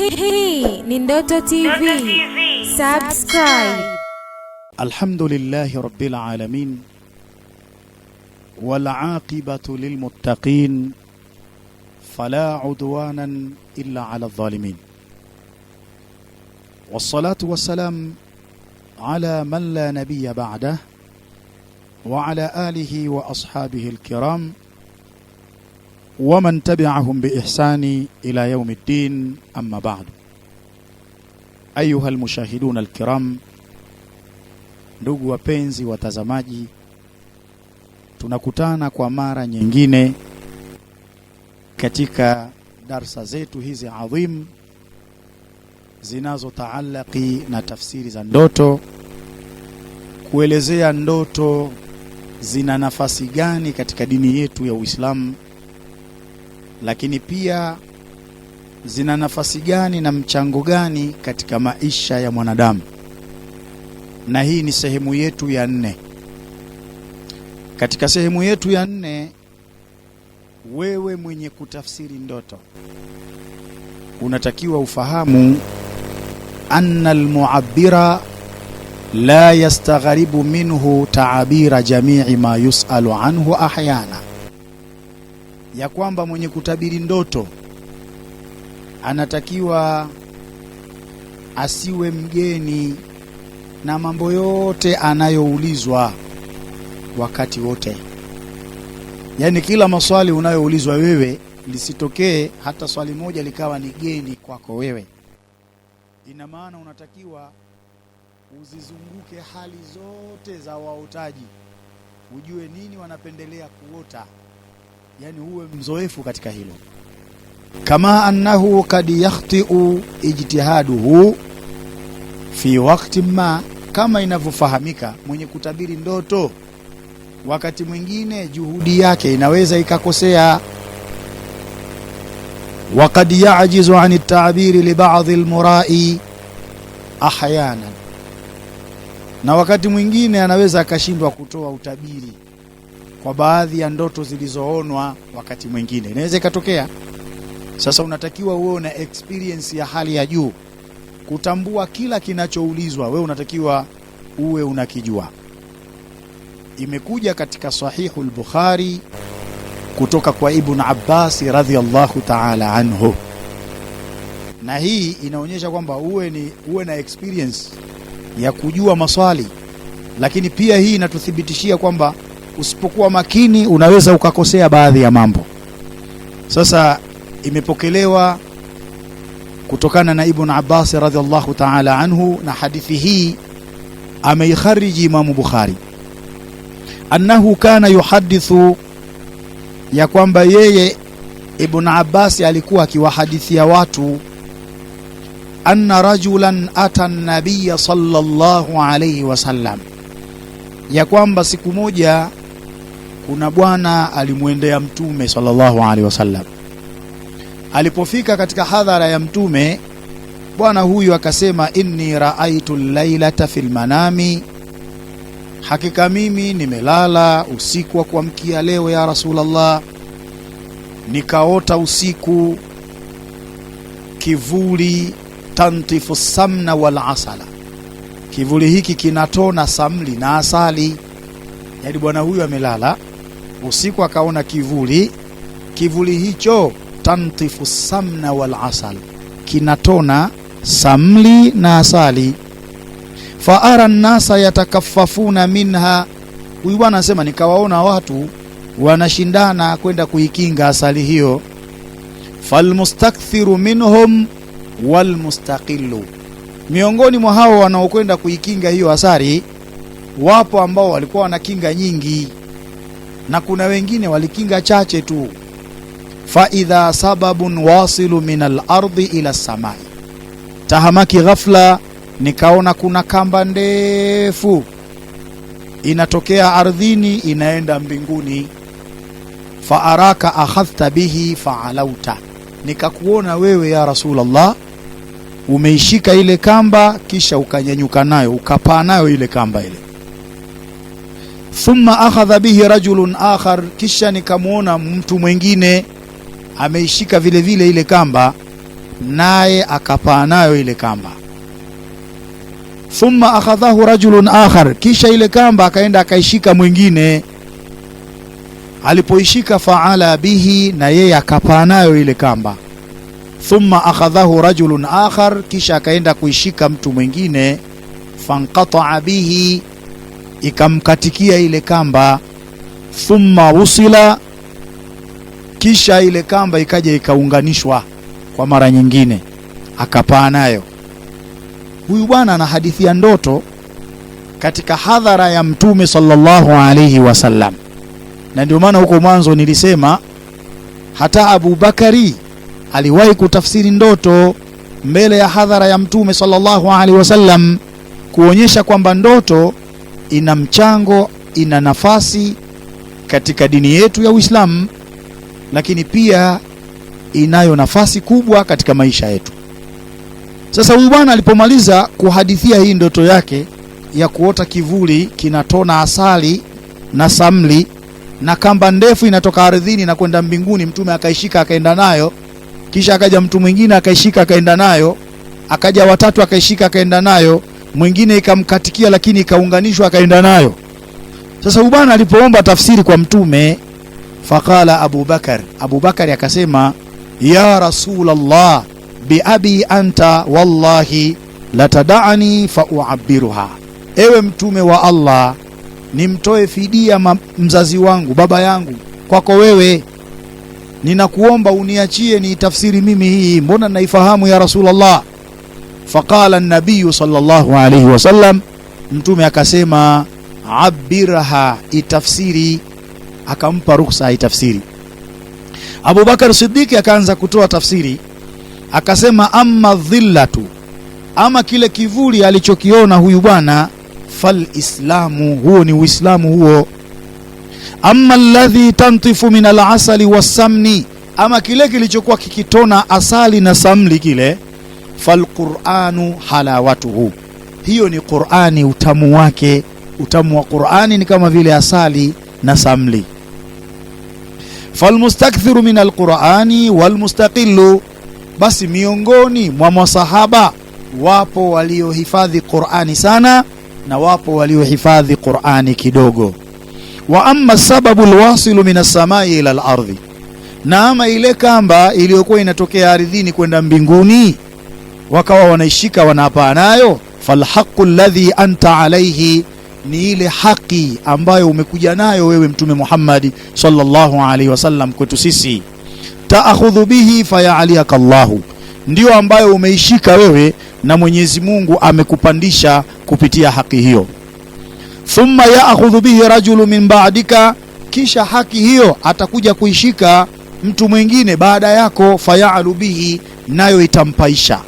Hii ni Ndoto TV. Subscribe. Alhamdulillahi rabbil alamin wal aqibatu lil muttaqin fala udwanan illa ala adh-dhalimin. Wassalatu wassalam ala man la nabiyya ba'dah wa ala alihi wa ashabihi al-kiram ومن تبعهم بإحسان إلى يوم الدين. أما بعد، أيها المشاهدون الكرام، ndugu wapenzi watazamaji, tunakutana kwa mara nyingine katika darsa zetu hizi adhim zinazotaalaki na tafsiri za ndoto, kuelezea ndoto zina nafasi gani katika dini yetu ya Uislamu, lakini pia zina nafasi gani na mchango gani katika maisha ya mwanadamu. Na hii ni sehemu yetu ya 4. Katika sehemu yetu ya 4, wewe mwenye kutafsiri ndoto unatakiwa ufahamu anna almu'abbira la yastaghribu minhu ta'abira jami'i ma yus'alu anhu ahyana, ya kwamba mwenye kutabiri ndoto anatakiwa asiwe mgeni na mambo yote anayoulizwa wakati wote. Yani kila maswali unayoulizwa wewe lisitokee hata swali moja likawa ni geni kwako wewe. Ina maana unatakiwa uzizunguke hali zote za waotaji, ujue nini wanapendelea kuota, yani uwe mzoefu katika hilo. Kama annahu kad yakhti'u ijtihaduhu fi waqti ma, kama inavyofahamika mwenye kutabiri ndoto wakati mwingine juhudi yake inaweza ikakosea. Wa kad ya'jizu 'an at-ta'bir li ba'd al-mura'i ahyana, na wakati mwingine anaweza akashindwa kutoa utabiri kwa baadhi ya ndoto zilizoonwa. Wakati mwingine inaweza ikatokea. Sasa unatakiwa uwe na experience ya hali ya juu kutambua kila kinachoulizwa, wewe unatakiwa uwe unakijua. Imekuja katika Sahihul Bukhari kutoka kwa Ibn Abbas radhiyallahu ta'ala anhu, na hii inaonyesha kwamba uwe na experience ya kujua maswali, lakini pia hii inatuthibitishia kwamba usipokuwa makini unaweza ukakosea baadhi ya mambo. Sasa imepokelewa kutokana na Ibn Abbas radhiallahu ta'ala anhu, na hadithi hii ameikhariji Imam Bukhari, annahu kana yuhadithu, ya kwamba yeye Ibn Abbas alikuwa akiwahadithia watu, anna rajulan ata an-nabiy sallallahu alayhi wasallam, ya kwamba siku moja kuna bwana alimwendea Mtume sallallahu alaihi wasallam. Alipofika katika hadhara ya Mtume, bwana huyu akasema, inni ra'aytu al-lailata fil manami, hakika mimi nimelala usiku wa kuamkia leo ya Rasulullah, nikaota usiku kivuli tantifu samna wal asala, kivuli hiki kinatona samli na asali. Yani bwana huyu amelala usiku akaona kivuli hicho tantifu samna wal asal, kinatona samli na asali. Fa ara an-nasa yatakaffafuna minha, huyu bwana anasema nikawaona watu wanashindana kwenda kuikinga asali hiyo. Falmustakthiru minhum walmustaqillu, miongoni mwa hao wanaokwenda kuikinga hiyo asali wapo ambao walikuwa wanakinga nyingi na kuna wengine walikinga chache tu. Fa idha sababun wasilu min al-ardi ila samai, tahamaki ghafla nikaona kuna kamba ndefu inatokea ardhini inaenda mbinguni. Fa araka akhadhta bihi fa'alauta, nikakuona wewe ya Rasulullah umeishika ile kamba kisha ukanyanyuka nayo ukapaa nayo ile kamba ile. Thumma akhadha bihi rajulun akhar, kisha nikamuona mtu mwingine ameishika vile vile ile kamba. naye akapaa nayo ile kamba. Thumma akhadhahu rajulun akhar, kisha ile kamba akaenda akaishika mwingine. Alipoishika faala bihi, na yeye akapaa nayo ile kamba. Thumma akhadhahu rajulun akhar, kisha akaenda kuishika mtu mwingine. Fanqata'a bihi, ikamkatikia ile kamba. Thumma wusila, kisha ile kamba ikaja ikaunganishwa kwa mara nyingine, akapaa nayo. Huyu bwana anahadithia ndoto katika hadhara ya Mtume sallallahu alayhi wasallam, na ndio maana huko mwanzo nilisema hata Abu Bakari aliwahi kutafsiri ndoto mbele ya hadhara ya Mtume sallallahu alayhi wasallam, kuonyesha kwamba ndoto ina mchango, ina nafasi katika dini yetu ya Uislamu, lakini pia inayo nafasi kubwa katika maisha yetu. Sasa huyu bwana alipomaliza kuhadithia hii ndoto yake ya kuota kivuli kinatona asali na samli na kamba ndefu inatoka ardhini na kwenda mbinguni, Mtume akaishika akaenda nayo, kisha akaja mtu mwingine akaishika akaenda nayo, akaja watatu akaishika akaenda nayo, mwingine ikamkatikia lakini ikaunganishwa akaenda nayo. Sasa huyu bwana alipoomba tafsiri kwa Mtume, faqala Abu Bakar akasema, ya Rasulullah, biabi anta wallahi latada'ani fau'abbiruha, ewe Mtume wa Allah, nimtoe fidia mzazi wangu, baba yangu, kwako wewe, ninakuomba uniachie ni tafsiri mimi hii, mbona naifahamu ya Rasulullah. Faqala an-nabiy sallallahu alayhi wasallam, Mtume akasema, abbirha, itafsiri. Akampa ruhusa itafsiri. Abu Bakar Siddiq akaanza kutoa tafsiri, akasema, amma dhillatu, ama kile kivuli alichokiona huyu bwana, fal islamu, huo ni Uislamu huo. Amma alladhi tantifu min al-asali was-samni, ama kile kilichokuwa kikitona asali na samli kile, fal Qur'anu halawatuhu, hiyo ni Qur'ani, utamu wake. Utamu wa Qur'ani ni kama vile asali na samli. Fal mustakthiru min al-Qur'ani wal mustaqillu, basi miongoni mwa masahaba wapo waliohifadhi Qur'ani sana na wapo waliohifadhi Qur'ani kidogo. Wa amma sababu alwasilu min as-samai ila al-ardhi, na ama ile kamba iliyokuwa inatokea ardhini kwenda mbinguni wakawa wanaishika wanapaa nayo, falhaqqu alladhi anta alayhi, ni ile haki ambayo umekuja nayo wewe Mtume Muhammad sallallahu alaihi wasallam kwetu sisi. Ta'khudhu bihi faya'aliyaka Allahu, ndio ambayo umeishika wewe na Mwenyezi Mungu amekupandisha kupitia haki hiyo. Thumma ya'khudhu bihi rajulu min ba'dika, kisha haki hiyo atakuja kuishika mtu mwingine baada yako, faya'alu bihi, nayo itampaisha.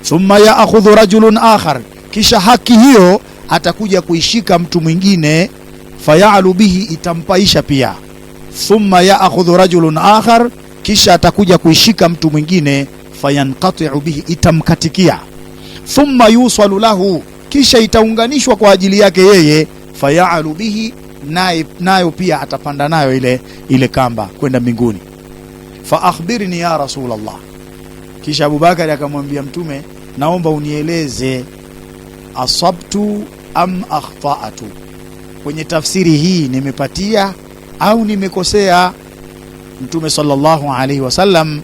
Thumma ya'khudhu rajulun akhar, kisha haki hiyo atakuja kuishika mtu mwingine, faya'alu bihi, itampaisha pia. Thumma ya'khudhu rajulun akhar, kisha atakuja kuishika mtu mwingine, fayanqati'u bihi, itamkatikia. Thumma yusalu lahu, kisha itaunganishwa kwa ajili yake yeye, faya'alu bihi, nayo pia atapanda nayo ile kamba kwenda mbinguni. Fa akhbirni ya Rasulullah, kisha Abu Bakar akamwambia Mtume, naomba unieleze, asabtu am akhta'tu, kwenye tafsiri hii nimepatia au nimekosea? Mtume sallallahu alaihi wasallam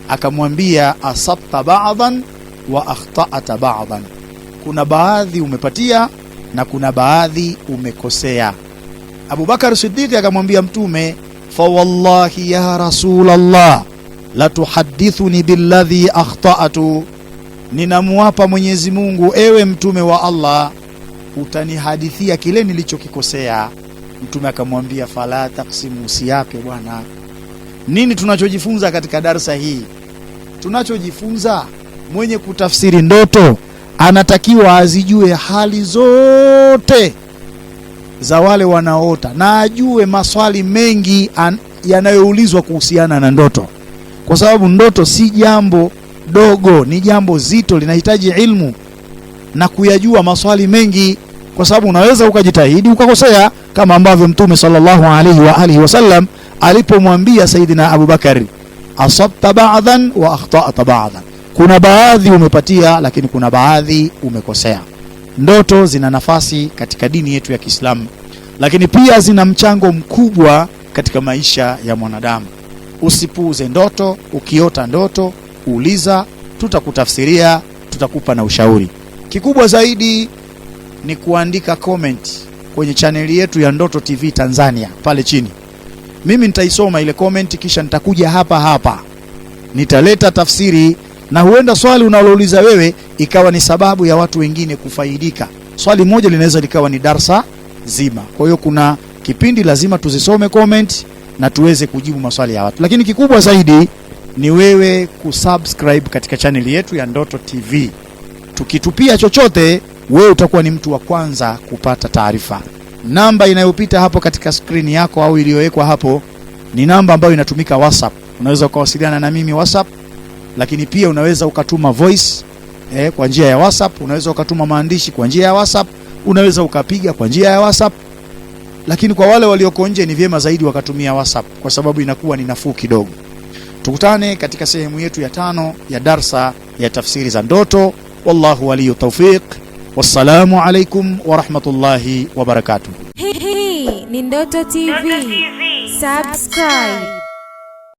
akamwambia, asabta ba'dhan wa akhta'ta ba'dhan, kuna baadhi umepatia na kuna baadhi umekosea. Abu Bakar Siddiq akamwambia Mtume, fa wallahi ya Rasulullah la tuhaddithuni billadhi akhta'tu, ninamuapa Mwenyezi Mungu, ewe Mtume wa Allah, utanihadithia kile nilichokikosea. Mtume akamwambia, fala taqsimu, usiape bwana. Nini tunachojifunza katika darsa hii? Tunachojifunza, mwenye kutafsiri ndoto anatakiwa azijue hali zote za wale wanaota, na ajue maswali mengi yanayoulizwa kuhusiana na ndoto, kwa sababu ndoto si jambo dogo, ni jambo zito, linahitaji ilmu na kuyajua maswali mengi, kwa sababu unaweza ukajitahidi ukakosea, kama ambavyo Mtume sallallahu alaihi wa alihi wasallam alipomwambia Saidina Abu Bakari, asabta ba'dhan wa akhta'ta ba'dhan, Kuna baadhi umepatia, lakini kuna baadhi umekosea. Ndoto zina nafasi katika dini yetu ya Kiislamu, lakini pia zina mchango mkubwa katika maisha ya mwanadamu. Usipuuze ndoto. Ukiota ndoto, uliza, tutakutafsiria, tutakupa na ushauri. Kikubwa zaidi ni kuandika comment kwenye chaneli yetu ya Ndoto TV Tanzania pale chini. Mimi nitaisoma ile comment, kisha nitakuja hapa nitaleta tafsiri, na huenda swali unalouliza wewe ikawa ni sababu ya watu wengine kufaidika. Swali moja linaweza likawa ni darsa zima. Kwa hiyo kuna kipindi lazima tuzisome comment na tuweze kujibu maswali ya watu. Lakini kikubwa zaidi ni wewe kusubscribe katika chaneli yetu ya Ndoto TV. Tukitupia chochote, wewe utakuwa ni mtu wa kwanza kupata taarifa. Namba inayopita hapo katika screen yako au iliyowekwa hapo ni namba ambayo inatumika WhatsApp. Unaweza ukawasiliana na mimi WhatsApp, lakini pia unaweza ukatuma voice kwa njia ya WhatsApp, unaweza ukatuma maandishi kwa njia ya WhatsApp, unaweza ukapiga kwa njia ya WhatsApp. Lakini kwa wale walioko nje ni vyema zaidi wakatumia WhatsApp kwa sababu inakuwa ni nafuu kidogo. Tukutane katika sehemu yetu ya 5 ya darsa ya tafsiri za ndoto. Wallahu waliyu tawfiq. Wassalamu alaikum wa rahmatullahi wa barakatuh. Hii ni Ndoto TV. Subscribe.